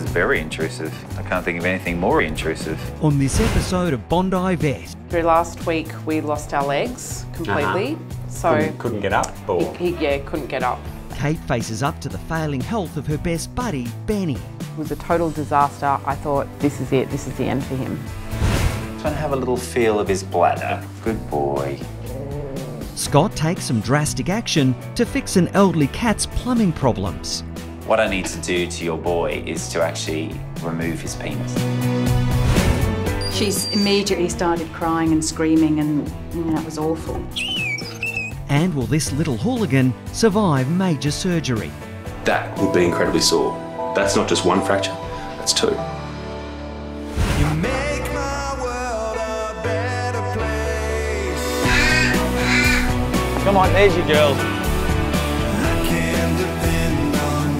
very intrusive. I can't think of anything more intrusive. On this episode of Bondi Vet. Last week we lost our legs completely. So couldn't get up, or? He couldn't get up. Kate faces up to the failing health of her best buddy, Benny. It was a total disaster. I thought, this is it, this is the end for him. Trying to have a little feel of his bladder. Good boy. Scott takes some drastic action to fix an elderly cat's plumbing problems. What I need to do to your boy is to actually remove his penis. She's immediately started crying and screaming, and it was awful. And will this little hooligan survive major surgery? That would be incredibly sore. That's not just one fracture, that's two. You make my world a better place. Come on, there's your girl. I can depend on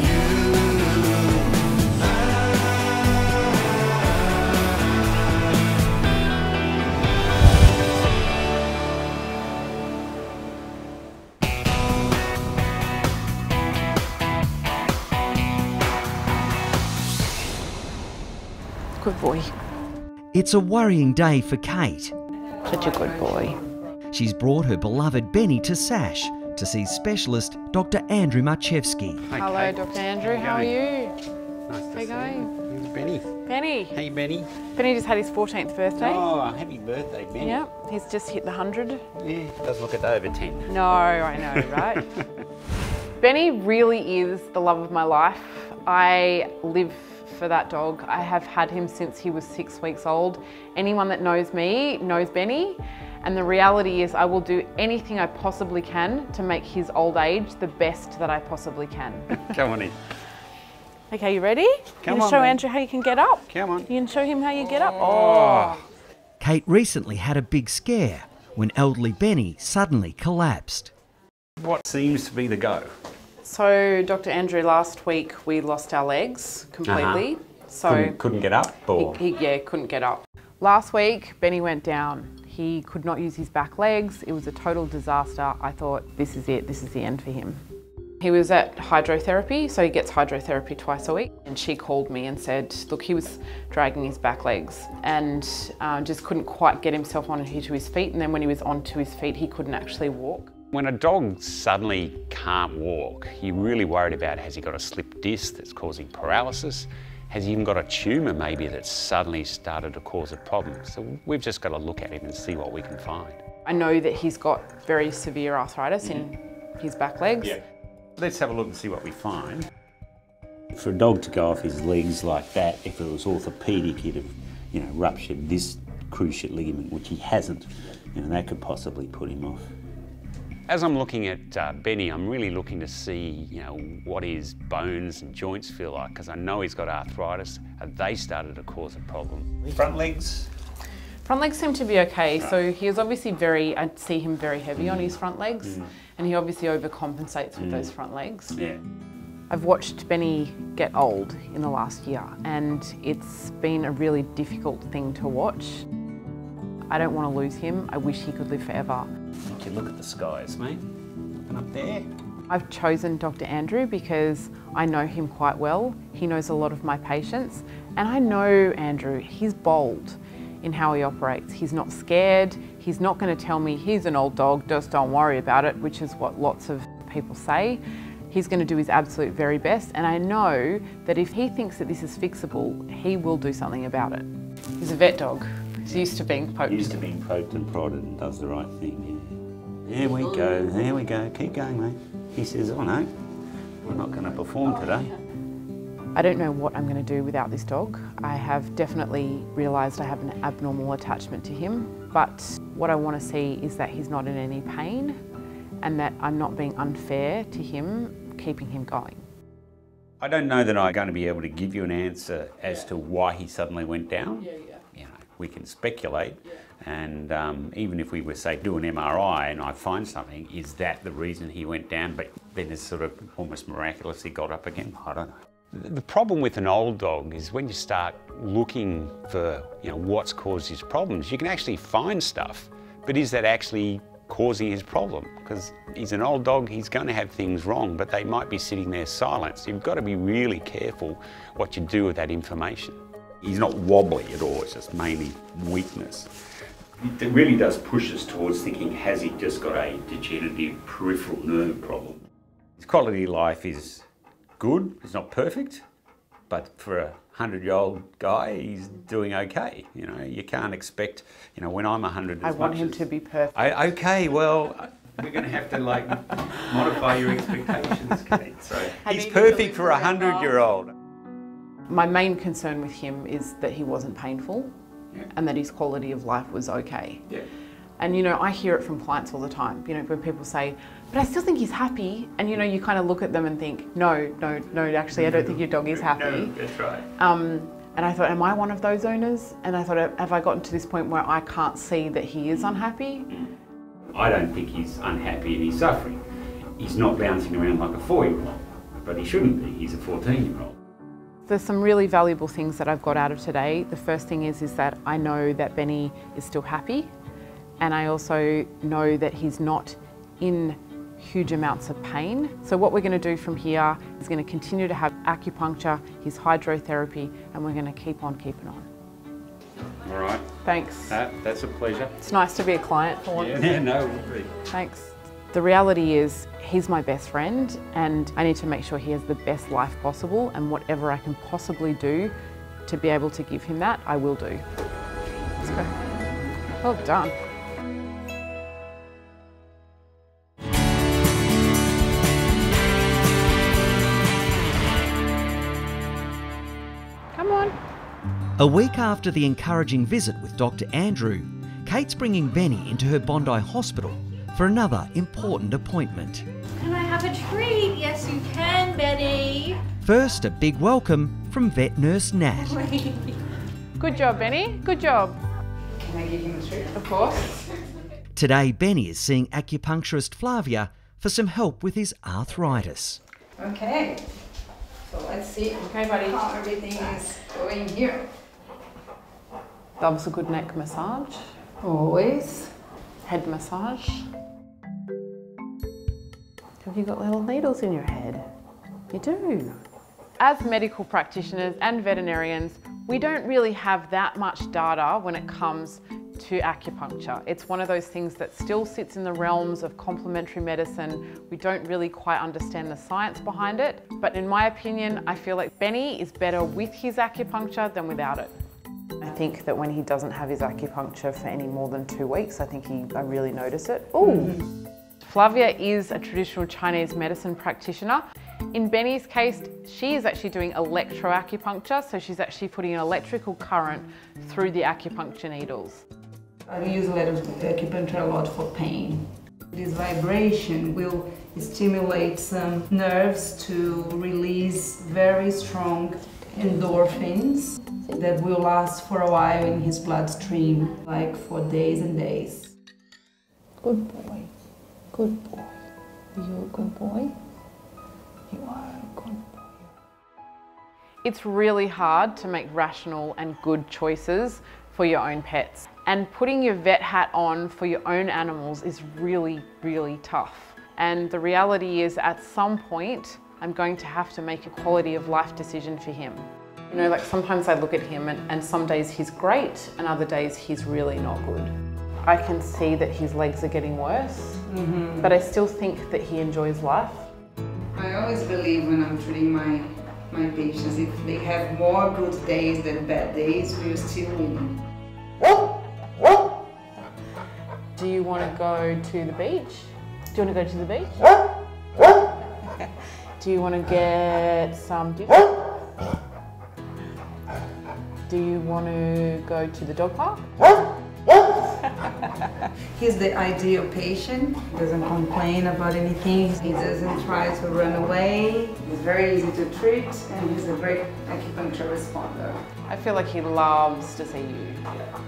Good boy. It's a worrying day for Kate. Such a good boy. She's brought her beloved Benny to SASH to see specialist Dr. Andrew Marchevsky. Hello, Dr. Andrew. How are you? Nice to How you going? Here's Benny. Benny. Hey, Benny. Benny just had his 14th birthday. Oh, happy birthday, Benny. Yep, he's just hit the 100. Yeah, does look at over 10. No, I know, right? Benny really is the love of my life. I live for that dog. I have had him since he was 6 weeks old. Anyone that knows me knows Benny. And the reality is I will do anything I possibly can to make his old age the best that I possibly can. Come on in. Okay, you ready? Come you on, show mate. Andrew how you can get up? Come on. You can show him how you get up? Oh. Kate recently had a big scare when elderly Benny suddenly collapsed. What seems to be the go? So, Dr. Andrew, last week we lost our legs completely. So Couldn't get up, or? he couldn't get up. Last week, Benny went down. He could not use his back legs. It was a total disaster. I thought, this is it, this is the end for him. He was at hydrotherapy, so he gets hydrotherapy twice a week. And she called me and said, look, he was dragging his back legs and just couldn't quite get himself onto his feet. And then when he was onto his feet, he couldn't actually walk. When a dog suddenly can't walk, you're really worried about, has he got a slipped disc that's causing paralysis? Has he even got a tumour maybe that's suddenly started to cause a problem? So we've just got to look at him and see what we can find. I know that he's got very severe arthritis in his back legs. Yeah. Let's have a look and see what we find. For a dog to go off his legs like that, if it was orthopaedic, he'd have, ruptured this cruciate ligament, which he hasn't. That could possibly put him off. As I'm looking at Benny, I'm really looking to see, what his bones and joints feel like, because I know he's got arthritis. Have they started to cause a problem? Front legs? Front legs seem to be okay. Right. So he is obviously I see him very heavy on his front legs, and he obviously overcompensates with those front legs. Yeah. I've watched Benny get old in the last year, and it's been a really difficult thing to watch. I don't want to lose him. I wish he could live forever. You look at the skies, mate. Looking up there. I've chosen Dr. Andrew because I know him quite well. He knows a lot of my patients, and I know Andrew, he's bold in how he operates. He's not scared. He's not going to tell me he's an old dog, just don't worry about it, which is what lots of people say. He's going to do his absolute very best, and I know that if he thinks that this is fixable, he will do something about it. He's a vet dog. He's used to being poked. Used to being poked and prodded and does the right thing, yeah. There we go, there we go. Keep going, mate. He says, oh no, we're not going to perform today. I don't know what I'm going to do without this dog. I have definitely realised I have an abnormal attachment to him, but what I want to see is that he's not in any pain and that I'm not being unfair to him, keeping him going. I don't know that I'm going to be able to give you an answer as to why he suddenly went down. We can speculate, and even if we were, say, do an MRI and I find something, is that the reason he went down, but then it's sort of almost miraculously got up again? I don't know. The problem with an old dog is when you start looking for, what's caused his problems, you can actually find stuff, but is that actually causing his problem, because he's an old dog, he's going to have things wrong, but they might be sitting there silent. So you've got to be really careful what you do with that information. He's not wobbly at all, it's just mainly weakness. It really does push us towards thinking, has he just got a degenerative peripheral nerve problem? His quality of life is good, it's not perfect, but for a 100-year-old guy, he's doing okay. You know, you can't expect, you know, when I'm 100 I want him to be perfect. Okay, well, we're going to have to like modify your expectations, Kate. So he's perfect for a 100-year-old. My main concern with him is that he wasn't painful, Yeah. and that his quality of life was okay. Yeah. And you know, I hear it from clients all the time, you know, when people say, but I still think he's happy. And you know, you kind of look at them and think, no, actually, I don't think your dog is happy. No, that's right. And I thought, am I one of those owners? And I thought, have I gotten to this point where I can't see that he is unhappy? I don't think he's unhappy and he's suffering. He's not bouncing around like a 4-year-old, but he shouldn't be. He's a 14-year-old. There's some really valuable things that I've got out of today. The first thing is that I know that Benny is still happy, and I also know that he's not in huge amounts of pain. So what we're going to do from here is going to continue to have acupuncture, his hydrotherapy, and we're going to keep on keeping on. All right. Thanks. That's a pleasure. It's nice to be a client for once. Yeah, no, it would be. Thanks. The reality is he's my best friend, and I need to make sure he has the best life possible, and whatever I can possibly do to be able to give him that, I will do. Let's go. Well done. Come on. A week after the encouraging visit with Dr. Andrew, Kate's bringing Benny into her Bondi Hospital for another important appointment. Can I have a treat? Yes, you can, Benny. First, a big welcome from vet nurse Nat. Good job, Benny. Good job. Can I give him a treat? Of course. Today, Benny is seeing acupuncturist Flavia for some help with his arthritis. Okay, so let's see Okay, buddy. how everything is going here. Loves a good neck massage. Always. Head massage. Have you got little needles in your head? You do. As medical practitioners and veterinarians, we don't really have that much data when it comes to acupuncture. It's one of those things that still sits in the realms of complementary medicine. We don't really quite understand the science behind it. But in my opinion, I feel like Benny is better with his acupuncture than without it. I think that when he doesn't have his acupuncture for any more than 2 weeks, I really notice it. Ooh. Flavia is a traditional Chinese medicine practitioner. In Benny's case, she is actually doing electroacupuncture, so she's actually putting an electrical current through the acupuncture needles. I use acupuncture a lot for pain. This vibration will stimulate some nerves to release very strong endorphins that will last for a while in his bloodstream, like for days and days. Good boy. Good boy. Are you a good boy? You are a good boy. It's really hard to make rational and good choices for your own pets. And putting your vet hat on for your own animals is really, really tough. And the reality is, at some point, I'm going to have to make a quality of life decision for him. You know, like sometimes I look at him and some days he's great and other days he's really not good. I can see that his legs are getting worse, but I still think that he enjoys life. I always believe when I'm treating my patients, if they have more good days than bad days, we're still winning. Do you want to go to the beach? Do you want to go to the beach? Do you want to get some dinner? Do you want to go to the dog park? He's the ideal patient. He doesn't complain about anything. He doesn't try to run away. He's very easy to treat, and he's a great acupuncture responder. I feel like he loves to see you.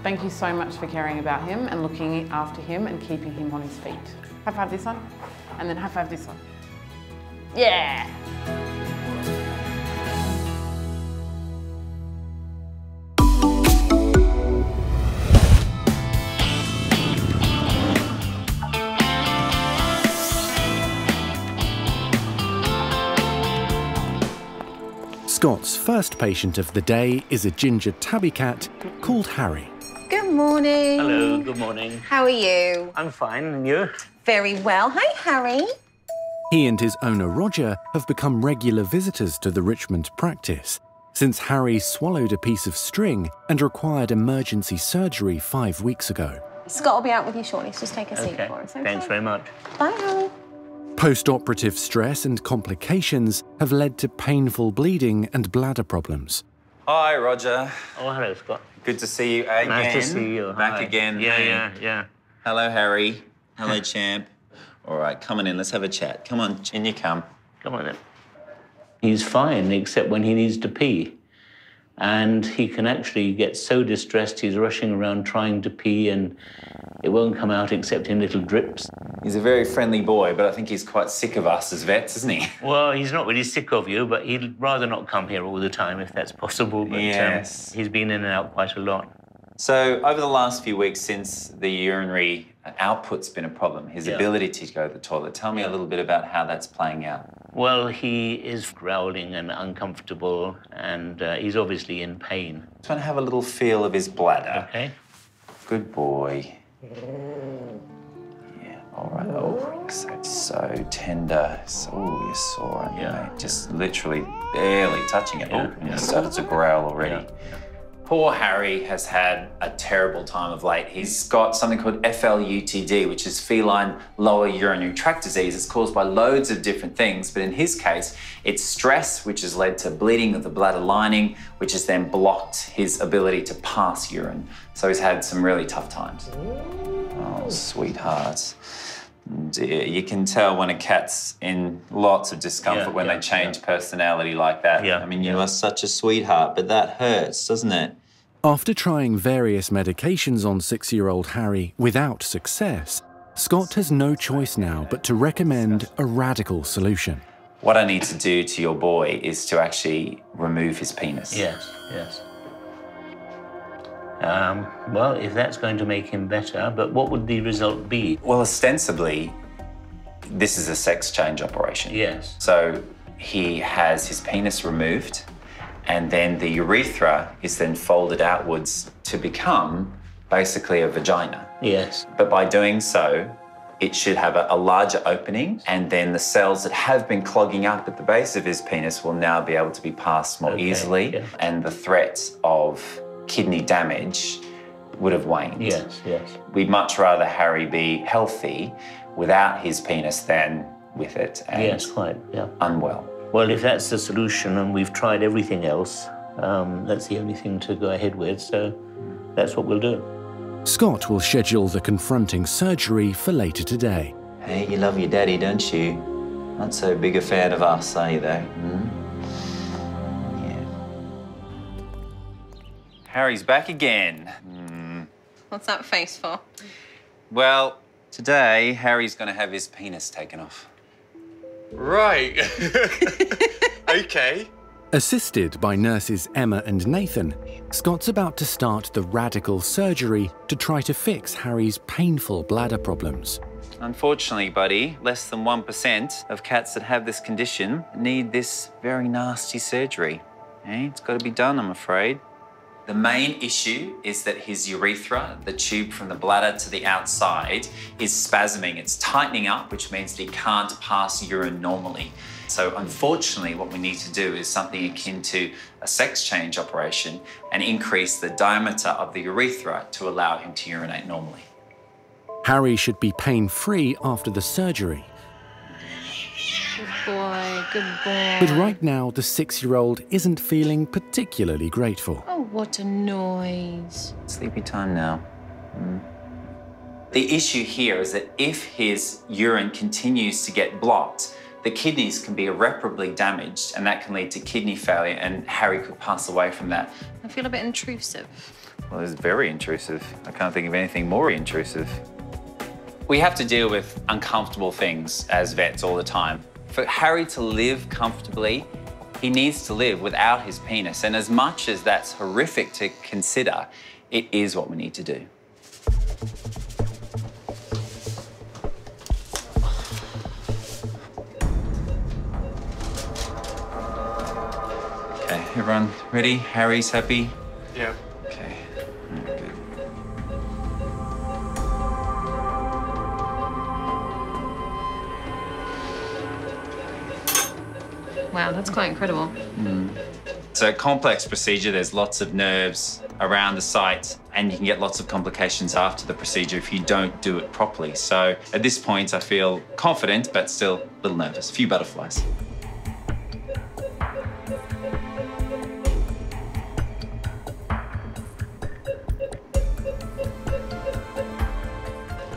Thank you so much for caring about him and looking after him and keeping him on his feet. High five this one, and then high five this one. Yeah! Scott's first patient of the day is a ginger tabby cat called Harry. Good morning. Hello, good morning. How are you? I'm fine, and you? Very well. Hi, Harry. He and his owner Roger have become regular visitors to the Richmond practice since Harry swallowed a piece of string and required emergency surgery 5 weeks ago. Scott will be out with you shortly, so just take a seat Okay, for us. Okay? thanks very much. Bye, Harry. Post-operative stress and complications have led to painful bleeding and bladder problems. Hi, Roger. Oh, hello, Scott. Good to see you again. Nice to see you. Back Hi. again. Yeah, Hey. yeah. Hello, Harry. Hello, champ. All right, come on in. Let's have a chat. Come on, in you come. Come on then. He's fine, except when he needs to pee. And he can actually get so distressed, he's rushing around trying to pee, and it won't come out except in little drips. He's a very friendly boy, but I think he's quite sick of us as vets, isn't he? Well, he's not really sick of you, but he'd rather not come here all the time if that's possible. But Yes. he's been in and out quite a lot. So over the last few weeks, since the urinary output's been a problem, his ability to go to the toilet, tell me a little bit about how that's playing out. Well, he is growling and uncomfortable, and he's obviously in pain. Just want to have a little feel of his bladder. Okay. Good boy. Yeah, all right. Oh, so tender. Oh, you're sore, aren't you, mate? Just literally barely touching it. Oh, and he started to growl already. Poor Harry has had a terrible time of late. He's got something called FLUTD, which is feline lower urinary tract disease. It's caused by loads of different things, but in his case, it's stress, which has led to bleeding of the bladder lining, which has then blocked his ability to pass urine. So he's had some really tough times. Oh, sweetheart. Dear, you can tell when a cat's in lots of discomfort when they change personality like that. I mean, you are such a sweetheart, but that hurts, doesn't it? After trying various medications on 6-year-old Harry without success, Scott has no choice now but to recommend a radical solution. What I need to do to your boy is to actually remove his penis. Yes, yes. Well, if that's going to make him better, but what would the result be? Well, ostensibly, this is a sex change operation. Yes. So he has his penis removed, and then the urethra is then folded outwards to become basically a vagina. Yes. But by doing so, it should have a larger opening, and then the cells that have been clogging up at the base of his penis will now be able to be passed more easily, and the threat of kidney damage would have waned. Yes, yes. We'd much rather Harry be healthy without his penis than with it and Yes, quite, yeah. unwell. Well, if that's the solution and we've tried everything else, that's the only thing to go ahead with, so that's what we'll do. Scott will schedule the confronting surgery for later today. Hey, you love your daddy, don't you? Not so big a fan of us, are you, though? Harry's back again. What's that face for? Well, today, Harry's going to have his penis taken off. Right. Okay. Assisted by nurses Emma and Nathan, Scott's about to start the radical surgery to try to fix Harry's painful bladder problems. Unfortunately, buddy, less than 1% of cats that have this condition need this very nasty surgery. It's got to be done, I'm afraid. The main issue is that his urethra, the tube from the bladder to the outside, is spasming. It's tightening up, which means that he can't pass urine normally. So unfortunately, what we need to do is something akin to a sex change operation and increase the diameter of the urethra to allow him to urinate normally. Harry should be pain-free after the surgery. Good boy, good boy. But right now, the 6-year-old isn't feeling particularly grateful. Oh, what a noise. Sleepy time now. The issue here is that if his urine continues to get blocked, the kidneys can be irreparably damaged, and that can lead to kidney failure, and Harry could pass away from that. I feel a bit intrusive. Well, it's very intrusive. I can't think of anything more intrusive. We have to deal with uncomfortable things as vets all the time. For Harry to live comfortably, he needs to live without his penis. And as much as that's horrific to consider, it is what we need to do. Okay, everyone ready? Harry's happy? Yeah. Okay. Good. Wow, that's quite incredible. So complex procedure, there's lots of nerves around the site and you can get lots of complications after the procedure if you don't do it properly. So at this point, I feel confident, but still a little nervous. A few butterflies.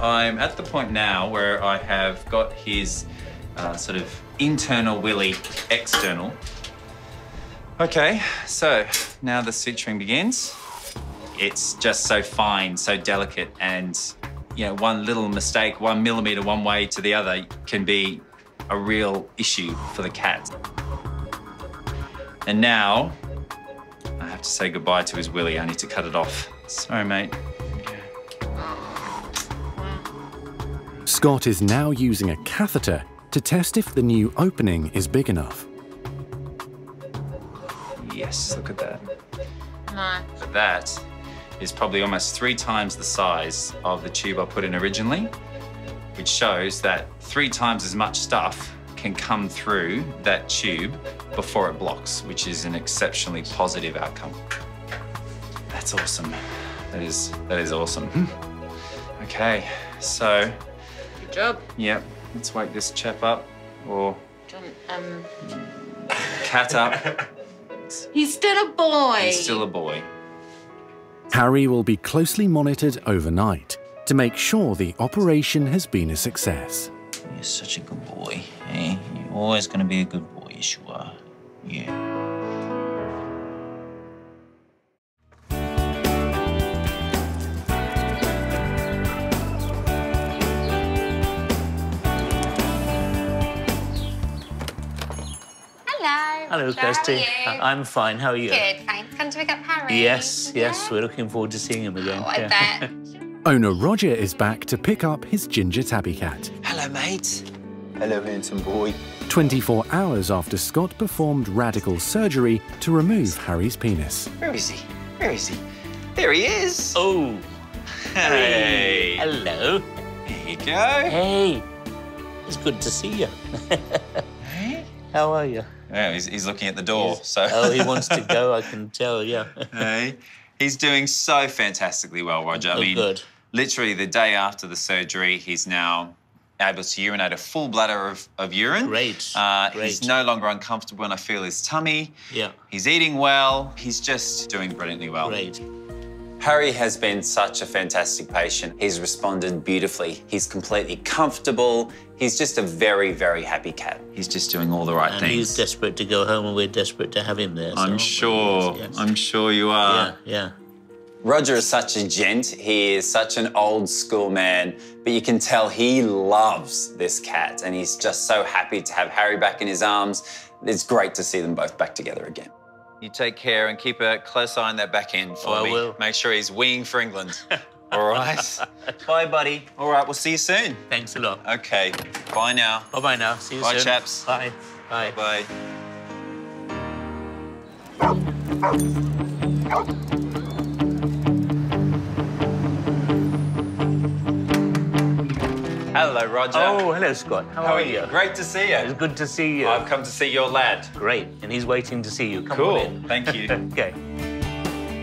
I'm at the point now where I have got his sort of internal willy external. Okay, so now the suturing begins. It's just so fine, so delicate, and you know, one little mistake, 1 millimeter one way to the other can be a real issue for the cat. And now I have to say goodbye to his willy. I need to cut it off. Sorry, mate. Scott is now using a catheter to test if the new opening is big enough. Yes, look at that. No. But that is probably almost 3 times the size of the tube I put in originally, which shows that 3 times as much stuff can come through that tube before it blocks, which is an exceptionally positive outcome. That's awesome. That is awesome. Okay, so. Good job. Yep, let's wake this chap up, or John, cat up. he's still a boy. He's still a boy. Harry will be closely monitored overnight to make sure the operation has been a success. You're such a good boy, eh? You're always going to be a good boy, yes you are. Yeah. Hello. Hello, Kirsty. How are you? I'm fine. How are you? Good, thanks. Come to pick up Harry. Yes, Yeah? we're looking forward to seeing him again. Oh, I bet. Owner Roger is back to pick up his ginger tabby cat. Hello, mate. Hello, handsome boy. 24 hours after Scott performed radical surgery to remove Harry's penis. Where is he? Where is he? There he is. Oh. Hey. Hello. There you go. Hey. It's good to see you. Hey. How are you? Yeah, he's looking at the door, so. Oh, he wants to go, I can tell, yeah. Hey. He's doing so fantastically well, Roger. I mean, good. Literally the day after the surgery, he's now able to urinate a full bladder of urine. Great. He's no longer uncomfortable when I feel his tummy. Yeah. He's eating well. He's just doing brilliantly well. Great. Harry has been such a fantastic patient. He's responded beautifully. He's completely comfortable. He's just a very, very happy cat. He's just doing all the right And things. he's desperate to go home and we're desperate to have him there. I'm sure. Yes. I'm sure you are. Yeah. Roger is such a gent. He is such an old school man, but you can tell he loves this cat and he's just so happy to have Harry back in his arms. It's great to see them both back together again. You take care and keep a close eye on that back end for me. I will. Make sure he's winging for England. All right? Bye, buddy. All right, we'll see you soon. Thanks a lot. Okay, bye now. Bye-bye now. See you soon. Bye, chaps. Bye. Bye. Bye. Hello, Roger. Oh, hello, Scott. How are you? Great to see you. It's good to see you. I've come to see your lad. Great. And he's waiting to see you. Come Cool. on in. Thank you. Okay.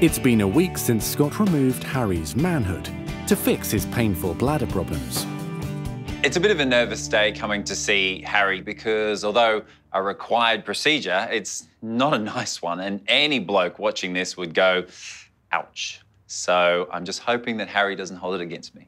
It's been a week since Scott removed Harry's manhood to fix his painful bladder problems. It's a bit of a nervous day coming to see Harry because although a required procedure, it's not a nice one. And any bloke watching this would go, ouch. So I'm just hoping that Harry doesn't hold it against me.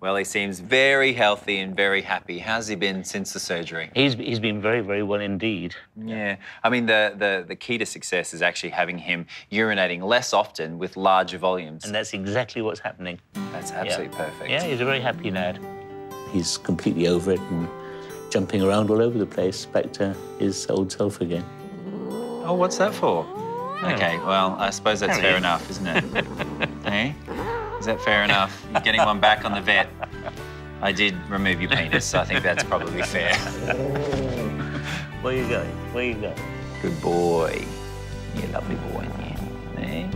Well, he seems very healthy and very happy. How's he been since the surgery? He's been very, very well indeed. Yeah. I mean, the key to success is actually having him urinating less often with larger volumes. And that's exactly what's happening. That's absolutely perfect. Yeah, he's a very happy lad. He's completely over it and jumping around all over the place, back to his old self again. Oh, what's that for? Okay, well, I suppose that's Harry. fair enough, isn't it? Hey? Is that fair enough? You're getting one back on the vet. I did remove your penis, so I think that's probably fair. Where are you going? Where are you going? Good boy. You lovely boy, yeah. Eh?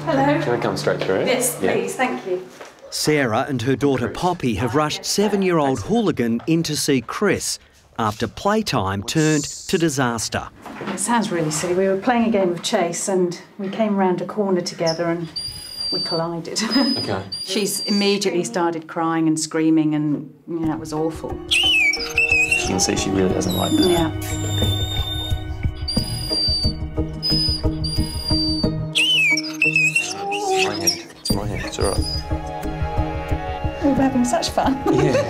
Hello. Do you want to come straight through? Yes, please, thank you. Sarah and her daughter Poppy have rushed 7-year-old Hooligan in to see Chris after playtime turned to disaster. It sounds really silly. We were playing a game of chase and we came round a corner together and we collided. Okay. She's immediately started crying and screaming and, you know, it was awful. You can see she really doesn't like that. Yeah. It's my hand, it's all right. We were having such fun. Yeah.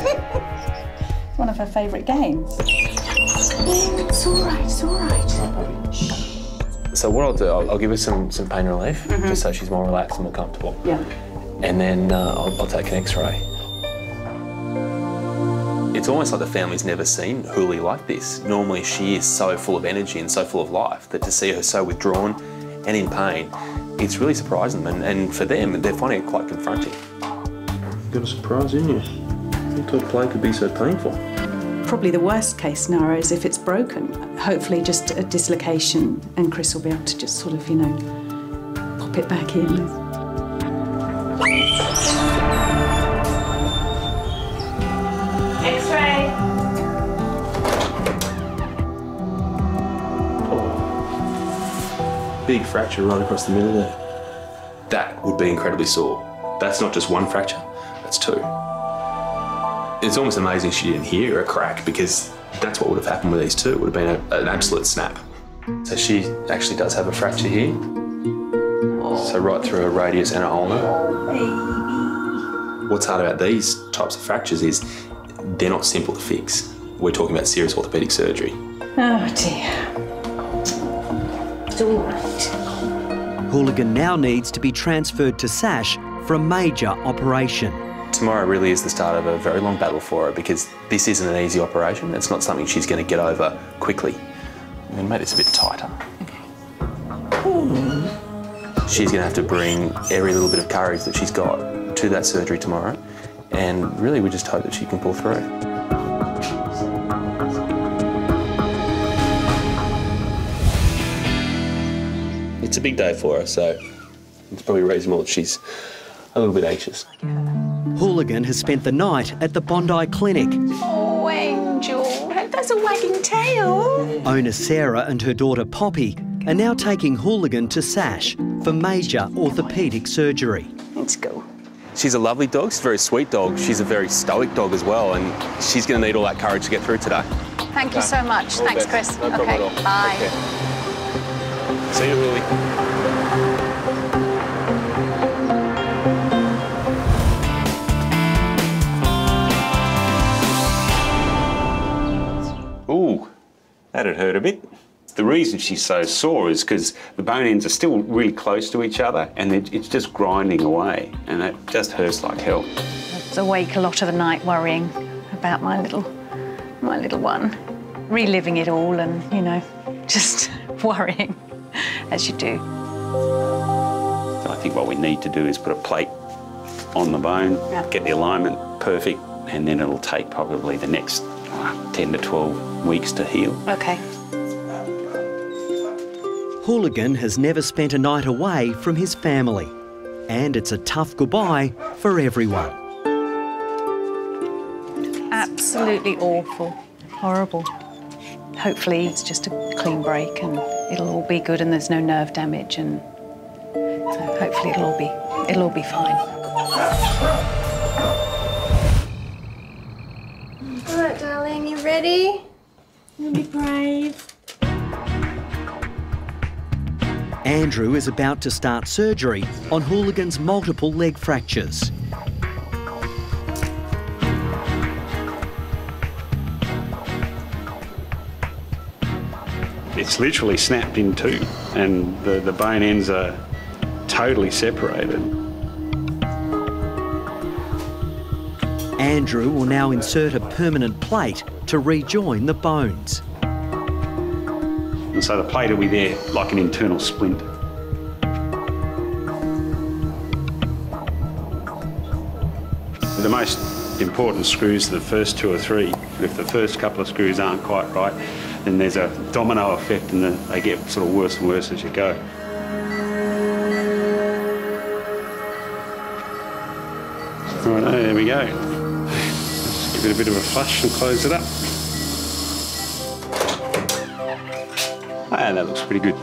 One of her favourite games. It's all right, it's all right. So what I'll do, I'll give her some pain relief, just so she's more relaxed and more comfortable. Yeah. And then I'll take an X-ray. It's almost like the family's never seen Huli like this. Normally she is so full of energy and so full of life that to see her so withdrawn and in pain, it's really surprising them. And for them, they're finding it quite confronting. Got a surprise, didn't you? I thought play could be so painful. Probably the worst case scenario is if it's broken. Hopefully just a dislocation and Chris will be able to just sort of, you know, pop it back in. X-ray. Oh. Big fracture right across the middle there. That would be incredibly sore. That's not just one fracture, that's two. It's almost amazing she didn't hear a crack because that's what would have happened with these two. It would have been an absolute snap. So she actually does have a fracture here. So right through her radius and her ulna. What's hard about these types of fractures is they're not simple to fix. We're talking about serious orthopaedic surgery. Oh dear. It's all right. Hooligan now needs to be transferred to SASH for a major operation. Tomorrow really is the start of a very long battle for her because this isn't an easy operation. It's not something she's going to get over quickly. I'm going to make this a bit tighter. Okay. She's going to have to bring every little bit of courage that she's got to that surgery tomorrow, and really we just hope that she can pull through. It's a big day for her, so it's probably reasonable that she's a little bit anxious. Hooligan has spent the night at the Bondi Clinic. Oh, Angel, that's a wagging tail. Owner Sarah and her daughter Poppy are now taking Hooligan to SASH for major orthopaedic surgery. Let's go. She's a lovely dog, she's a very sweet dog. She's a very stoic dog as well, and she's going to need all that courage to get through today. Thank you so much. All Thanks, the Chris. best. No problem at all. Bye. Take care. See you, Lily. Ooh, that'd hurt a bit. The reason she's so sore is because the bone ends are still really close to each other and it's just grinding away, and that just hurts like hell. I was awake a lot of the night worrying about my little one, reliving it all and, you know, just worrying, as you do. I think what we need to do is put a plate on the bone, get the alignment perfect, and then it'll take probably the next 10 to 12 weeks to heal. Okay. Hooligan has never spent a night away from his family, and it's a tough goodbye for everyone. Absolutely awful. Horrible. Hopefully it's just a clean break and it'll all be good and there's no nerve damage, and so hopefully it'll all be fine. All right, darling, you ready? You'll be brave. Andrew is about to start surgery on Hooligan's multiple leg fractures. It's literally snapped in two, and the bone ends are totally separated. Andrew will now insert a permanent plate to rejoin the bones. And so the plate will be there like an internal splint. The most important screws are the first 2 or 3. If the first couple of screws aren't quite right, then there's a domino effect and they get sort of worse and worse as you go. Right, there we go. Let's give it a bit of a flush and close it up. Ah, that looks pretty good.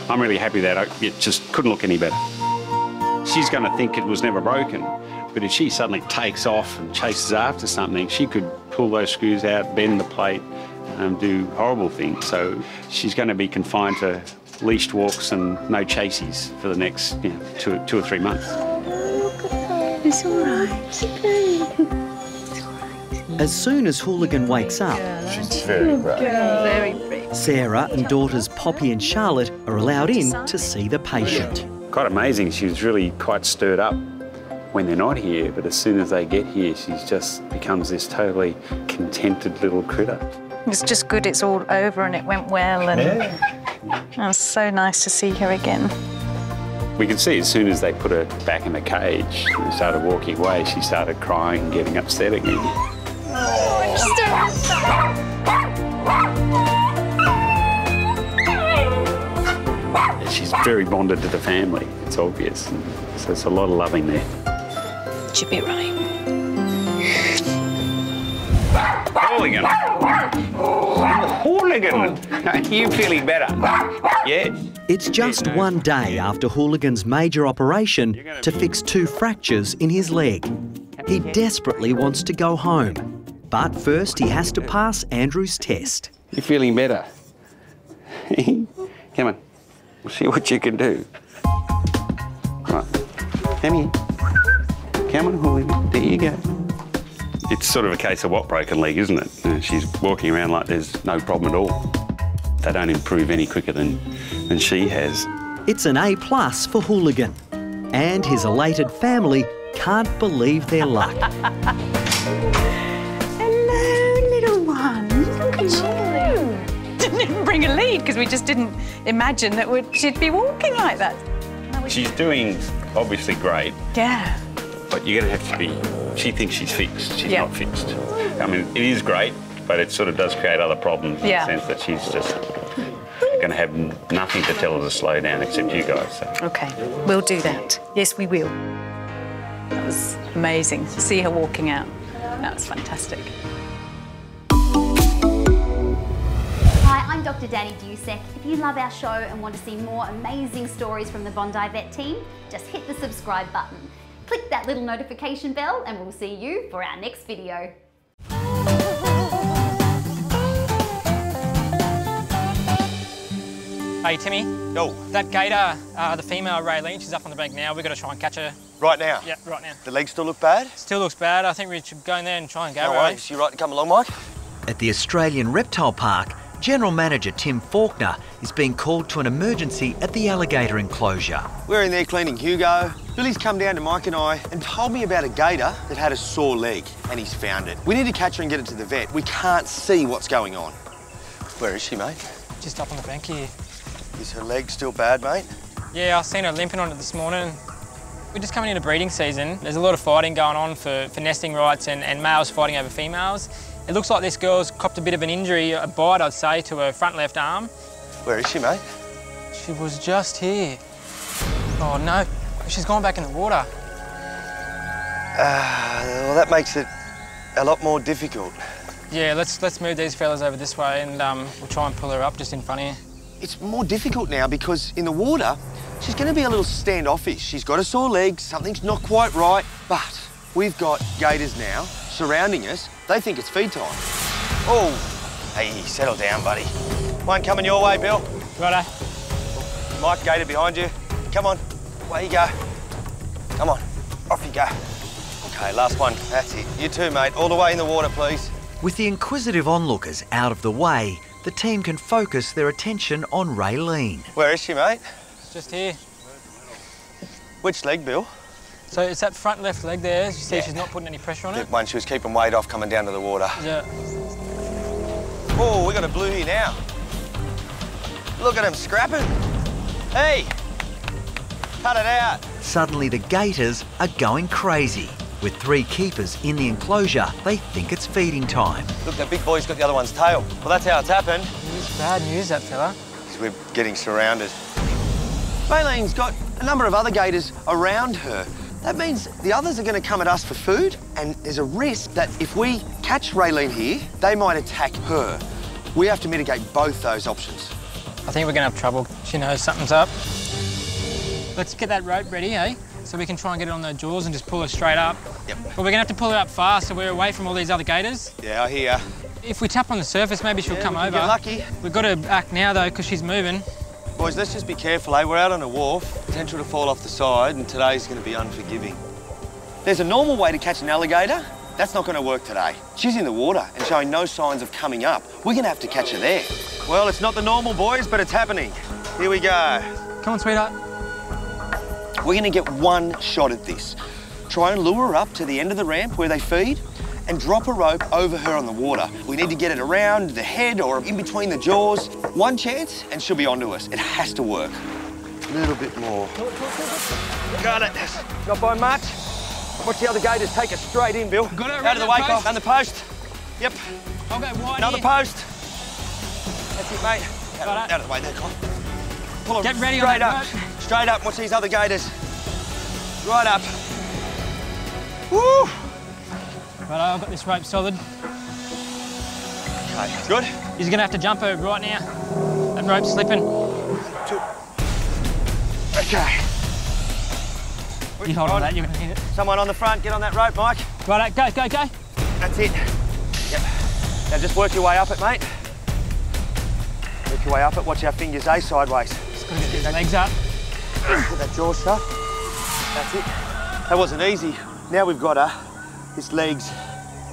I'm really happy that it just couldn't look any better. She's going to think it was never broken, but if she suddenly takes off and chases after something, she could pull those screws out, bend the plate, do horrible things. So she's going to be confined to leashed walks and no chases for the next 2 or 3 months. It's all right. It's okay. As soon as Hooligan wakes up, She's very brave. Very brave. Sarah and daughters Poppy and Charlotte are allowed in to see the patient. Quite amazing. She was really quite stirred up when they're not here, but as soon as they get here, she just becomes this totally contented little critter. It's just good it's all over and it went well, and it was so nice to see her again. We could see as soon as they put her back in the cage and started walking away, she started crying and getting upset again. She's very bonded to the family, it's obvious. So there's a lot of loving there. Should be right. Hooligan! Hooligan! Are you feeling better? Yeah? It's just one day after Hooligan's major operation to fix 2 fractures in his leg. He desperately wants to go home, but first he has to pass Andrew's test. You're feeling better? Come on, we'll see what you can do. Right, come here. Come on, Hooligan, there you go. It's sort of a case of what broken leg, isn't it? She's walking around like there's no problem at all. They don't improve any quicker than she has. It's an A+ for Hooligan, and his elated family can't believe their luck. Hello, little one. Look at you. Didn't even bring a lead because we just didn't imagine that she'd be walking like that. She's doing obviously great. Yeah. But you're going to have to be... She thinks she's fixed. She's not fixed. I mean, it is great, but it sort of does create other problems in the sense that she's just going to have nothing to tell her to slow down except you guys. So. OK, we'll do that. Yes, we will. That was amazing to see her walking out. That was fantastic. Hi, I'm Dr. Danny Dusek. If you love our show and want to see more amazing stories from the Bondi Vet team, just hit the subscribe button. Click that little notification bell and we'll see you for our next video. Hey Timmy. Yo. That gator, the female Raylene, she's up on the bank now. We've got to try and catch her. Right now? Yeah, right now. The legs still look bad? Still looks bad. I think we should go in there and try and gather her. No worries. You right to come along, Mike? At the Australian Reptile Park, General Manager Tim Faulkner is being called to an emergency at the alligator enclosure. We're in there cleaning Hugo. Billy's come down to Mike and I and told me about a gator that had a sore leg, and he's found it. We need to catch her and get it to the vet. We can't see what's going on. Where is she, mate? Just up on the bank here. Is her leg still bad, mate? Yeah, I've seen her limping on it this morning. We're just coming into breeding season. There's a lot of fighting going on for nesting rights and males fighting over females. It looks like this girl's copped a bit of an injury, a bite, I'd say, to her front left arm. Where is she, mate? She was just here. Oh, no. She's gone back in the water. Well, that makes it a lot more difficult. Yeah, let's move these fellas over this way and we'll try and pull her up just in front of you. It's more difficult now because in the water, she's going to be a little standoffish. She's got a sore leg, something's not quite right, but we've got gators now surrounding us. They think it's feed time. Oh, hey, settle down, buddy. One coming your way, Bill. Righto. Mike, gator behind you. Come on, away you go. Come on, off you go. Okay, last one, that's it. You too, mate, all the way in the water, please. With the inquisitive onlookers out of the way, the team can focus their attention on Raylene. Where is she, mate? Just here. Which leg, Bill? So it's that front left leg there. As you see, she's not putting any pressure on it. The one she was keeping weight off coming down to the water. Yeah. Oh, we got a blue here now. Look at him scrapping. Hey, cut it out. Suddenly the gators are going crazy. With 3 keepers in the enclosure, they think it's feeding time. Look, that big boy's got the other one's tail. Well, that's how it's happened. It's bad news, that fella. Because we're getting surrounded. Baylene's got a number of other gators around her. That means the others are going to come at us for food, and there's a risk that if we catch Raylene here, they might attack her. We have to mitigate both those options. I think we're going to have trouble. She knows something's up. Let's get that rope ready, eh? So we can try and get it on the jaws and just pull her straight up. Yep. But we're going to have to pull her up fast so we're away from all these other gators. Yeah, I hear. If we tap on the surface, maybe she'll come over. Get lucky. We've got to act now, though, because she's moving. Boys, let's just be careful, eh? We're out on a wharf, potential to fall off the side, and today's going to be unforgiving. There's a normal way to catch an alligator. That's not going to work today. She's in the water and showing no signs of coming up. We're going to have to catch her there. Well, it's not the normal, boys, but it's happening. Here we go. Come on, sweetheart. We're going to get one shot at this. Try and lure her up to the end of the ramp where they feed and drop a rope over her on the water. We need to get it around the head or in between the jaws. One chance and she'll be onto us. It has to work. A little bit more. Got it. Not by much. Watch the other gators take us straight in, Bill. Got it, out of the way, Kyle. And the post. Yep. I'll go wide Another in. post. That's it, mate. Out of the way there, Kyle. Pull Get ready straight on up. that rope. Straight up. Watch these other gators. Right up. Woo! Right, I've got this rope solid. Okay, good. He's going to have to jump her right now. That rope's slipping. Okay. You hold on to that, you're going to need it. Someone on the front, get on that rope, Mike. Right, go, go, go. That's it. Yep. Now just work your way up it, mate. Work your way up it. Watch our fingers, eh? Sideways. Just got to get these legs up. Put that jaw shut. That's it. That wasn't easy. Now we've got her. His legs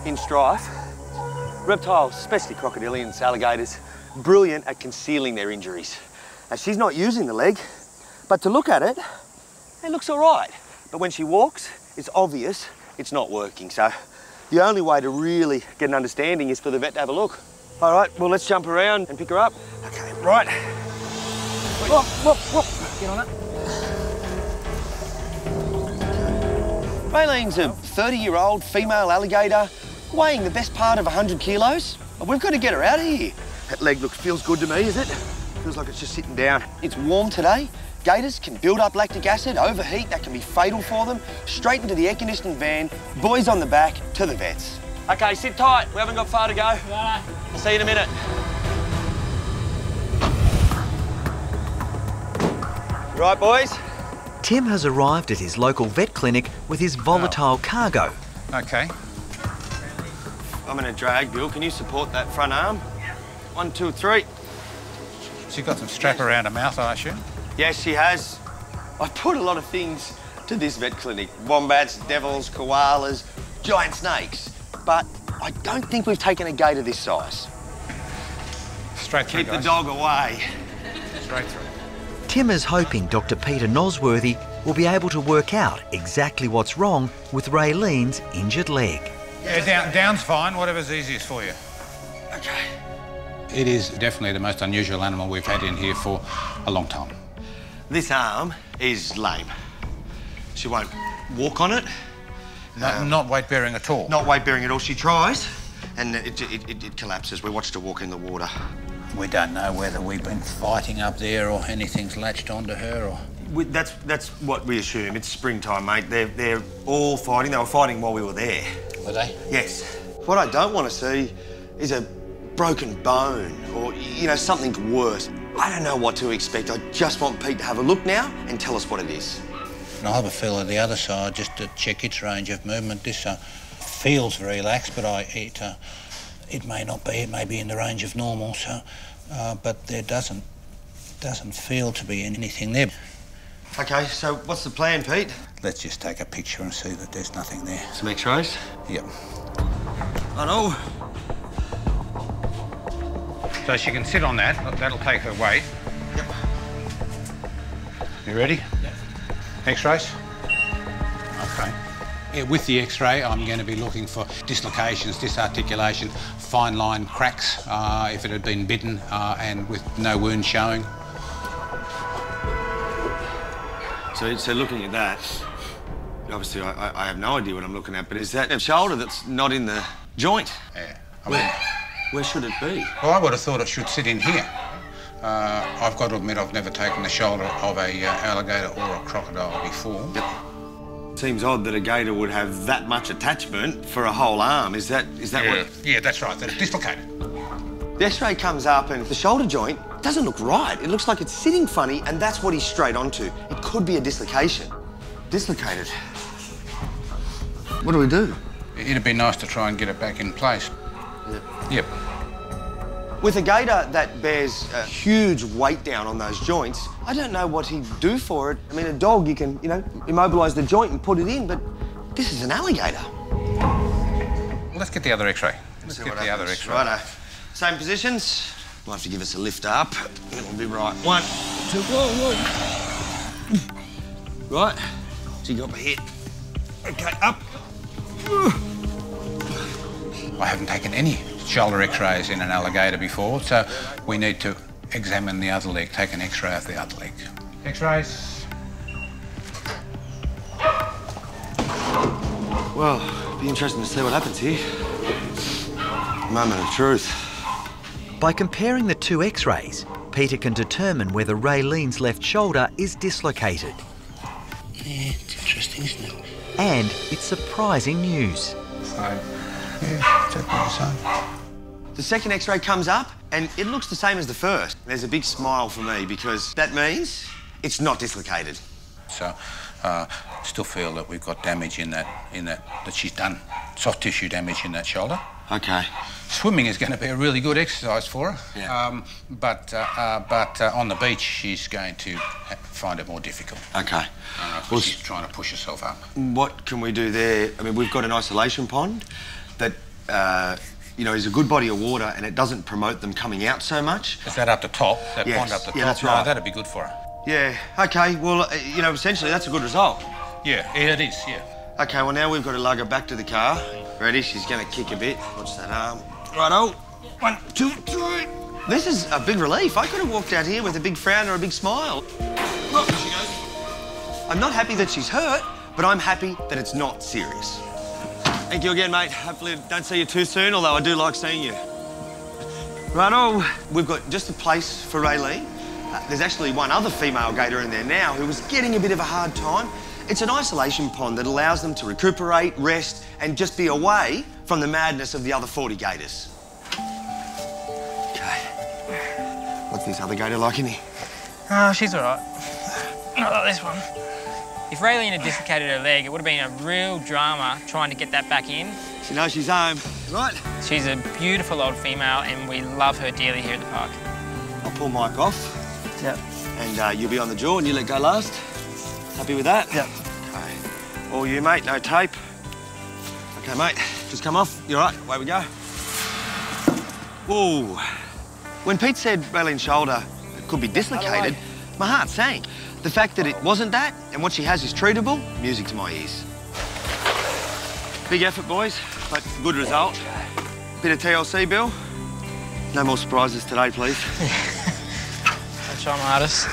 in strife. Reptiles, especially crocodilians, alligators, brilliant at concealing their injuries. Now she's not using the leg, but to look at it, it looks all right. But when she walks, it's obvious it's not working. So the only way to really get an understanding is for the vet to have a look. All right, well, let's jump around and pick her up. Okay, right. Whoop, whoop, whoop. Get on it. Raylene's a 30-year-old female alligator weighing the best part of 100 kilos. We've got to get her out of here. That leg feels good to me, is it? Feels like it's just sitting down. It's warm today. Gators can build up lactic acid, overheat, that can be fatal for them. Straight into the air-conditioned van, boys on the back, to the vets. Okay, sit tight. We haven't got far to go. Right. I'll see you in a minute. Right, boys? Tim has arrived at his local vet clinic with his volatile cargo. Okay. I'm going to drag, Bill. Can you support that front arm? 1, 2, 3. She's got some strap around her mouth, I assume? Yes, she has. I put a lot of things to this vet clinic. Wombats, devils, koalas, giant snakes. But I don't think we've taken a gator this size. Straight through, Keep the dog away. Straight through. Tim is hoping Dr. Peter Nosworthy will be able to work out exactly what's wrong with Raylene's injured leg. Yeah, down's fine, whatever's easiest for you. Okay. It is definitely the most unusual animal we've had in here for a long time. This arm is lame. She won't walk on it. Not weight-bearing at all? Not weight-bearing at all. She tries, and it collapses. We watched her walk in the water. We don't know whether we've been fighting up there or anything's latched onto her or... That's what we assume. It's springtime, mate. They're all fighting. They were fighting while we were there. Were they? Yes. What I don't want to see is a broken bone or, you know, something worse. I don't know what to expect. I just want Pete to have a look now and tell us what it is. And I'll have a feel of the other side just to check its range of movement. This feels very lax, but it may not be. It may be in the range of normal. So, but there doesn't feel to be anything there. Okay, so what's the plan, Pete? Let's just take a picture and see that there's nothing there. Some X-rays? Yep. I know. So she can sit on that. That'll take her weight. Yep. You ready? Yep. X-rays? Okay. Yeah, with the X-ray, I'm going to be looking for dislocations, disarticulation, fine line cracks if it had been bitten and with no wound showing. So looking at that, obviously I have no idea what I'm looking at, but is that a shoulder that's not in the joint? Yeah. I mean, where should it be? Well, I would have thought it should sit in here. I've got to admit I've never taken the shoulder of a alligator or a crocodile before. Yep. Seems odd that a gator would have that much attachment for a whole arm. Is that what? Yeah, that's right. They're dislocated. The X-ray comes up and the shoulder joint doesn't look right. It looks like it's sitting funny, and that's what he's straight onto. It could be a dislocation. Dislocated. What do we do? It'd be nice to try and get it back in place. Yep. With a gator that bears a huge weight down on those joints, I don't know what he'd do for it. I mean, a dog, you can, immobilise the joint and put it in, but this is an alligator. Well, let's get the other X-ray. Let's get the other X-ray. Righto. Same positions. We'll have to give us a lift up. It'll be right. 1, 2, whoa. Right. So you got my hit. Okay, up. I haven't taken any shoulder X-rays in an alligator before, so we need to examine the other leg, take an X-ray of the other leg. X-rays. Well, it'll be interesting to see what happens here. Moment of truth. By comparing the two X-rays, Peter can determine whether Raylene's left shoulder is dislocated. Yeah, it's interesting, isn't it? And it's surprising news. Yeah, exactly the same. The second X-ray comes up and it looks the same as the first. There's a big smile for me because that means it's not dislocated. So, still feel that we've got damage in that she's done soft tissue damage in that shoulder. Okay. Swimming is going to be a really good exercise for her. Yeah. But on the beach, she's going to find it more difficult. Okay. Well, she's trying to push herself up. What can we do there? I mean, we've got an isolation pond that, is a good body of water and it doesn't promote them coming out so much. Is that up the top? That Yes. pond up the top? Yeah, that's right. No, that'd be good for her. Yeah, okay. Well, essentially that's a good result. Yeah, it is, yeah. Okay, well, now we've got to lug her back to the car. Ready? She's going to kick a bit. Watch that arm. Righto. 1, 2, 3. This is a big relief. I could have walked out here with a big frown or a big smile. Look, there she goes. I'm not happy that she's hurt, but I'm happy that it's not serious. Thank you again, mate. Hopefully I don't see you too soon, although I do like seeing you. Righto. We've got just a place for Raylene. There's actually one other female gator in there now who was getting a bit of a hard time. It's an isolation pond that allows them to recuperate, rest, and just be away from the madness of the other 40 gators. Okay. What's this other gator like in here? Oh, she's all right. Not like this one. If Raylene had dislocated her leg, it would have been a real drama trying to get that back in. She knows she's home, right? She's a beautiful old female and we love her dearly here at the park. I'll pull Mike off. Yep. And you'll be on the jaw and you let go last. Happy with that? Yep. Okay. All you, mate, no tape. Okay, mate, just come off. You're right, away we go. Whoa. When Pete said Raylene's shoulder could be dislocated, my heart sank. The fact that it wasn't that and what she has is treatable, music to my ears. Big effort, boys, but good result. Bit of TLC, Bill. No more surprises today, please. I'll try my hardest.